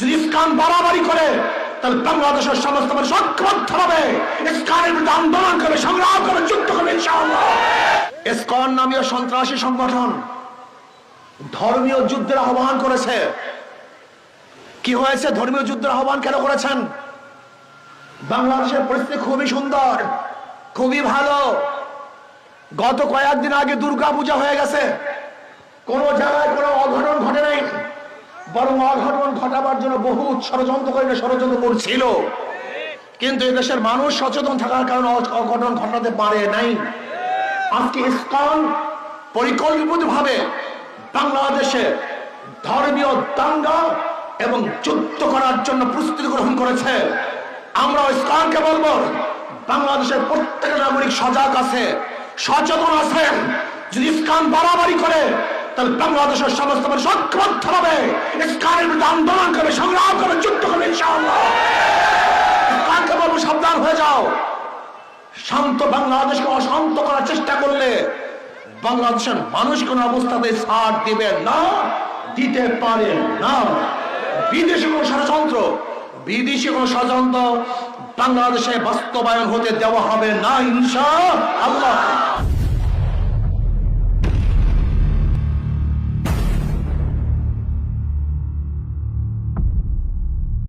যদি ইসলাম বাড়াবাড়ি করে তাহলে বাংলাদেশের সমস্ত মানুষ ঐক্যবদ্ধ হবে, ইসলামের বিরুদ্ধে আন্দোলন করবে, সংগ্রাম করবে, যুদ্ধ করবে ইনশাআল্লাহ। ইসকন নামীয় সন্ত্রাসী সংগঠন ধর্মীয় যুদ্ধের আহ্বান করেছে। কি হয়েছে? ধর্মীয় যুদ্ধের আহ্বান কেন করেছেন? বাংলাদেশের পরিস্থিতি খুবই সুন্দর, খুবই ভালো। গত কয়েকদিন আগে দুর্গা পূজা হয়ে গেছে, কোন জায়গায় কোনো অঘটন ঘটে নাই, বরং অঘটন ঘটাবার জন্য বহু ষড়যন্ত্রকারীরা ষড়যন্ত্র করছিল, কিন্তু এদেশের মানুষ সচেতন থাকার কারণে অঘটন ঘটাতে পারে নাই। আজকে ইসকন পরিকল্পিতভাবে বাংলাদেশে ধর্মীয় দাঙ্গা এবং যুদ্ধ করার জন্য প্রস্তুতি গ্রহণ করেছে। আমরা ইসকনকে বলবো, বাংলাদেশের প্রত্যেক নাগরিক সজাগ আছে, সচেতন আছে। যদি ইসকন বাড়াবাড়ি করে তাহলে বাংলাদেশের সমস্ত মানুষ ঐক্যবদ্ধ হবে, ইসকনের বিরুদ্ধে আন্দোলন করবে, সংগ্রাম করবে, যুদ্ধ করবে ইনশাআল্লাহ। ইসকনকে বলবো, সাবধান হয়ে যাও। শান্ত বাংলাদেশকে অশান্ত করার চেষ্টা করলে বাংলাদেশের মানুষ কোন অবস্থাতে ছাড় দিবে না, দিতে পারে না। বিদেশি কোন ষড়যন্ত্র, বিদেশি কোন ষড়যন্ত্র বাংলাদেশে বাস্তবায়ন হতে দেওয়া হবে না ইনশাআল্লাহ।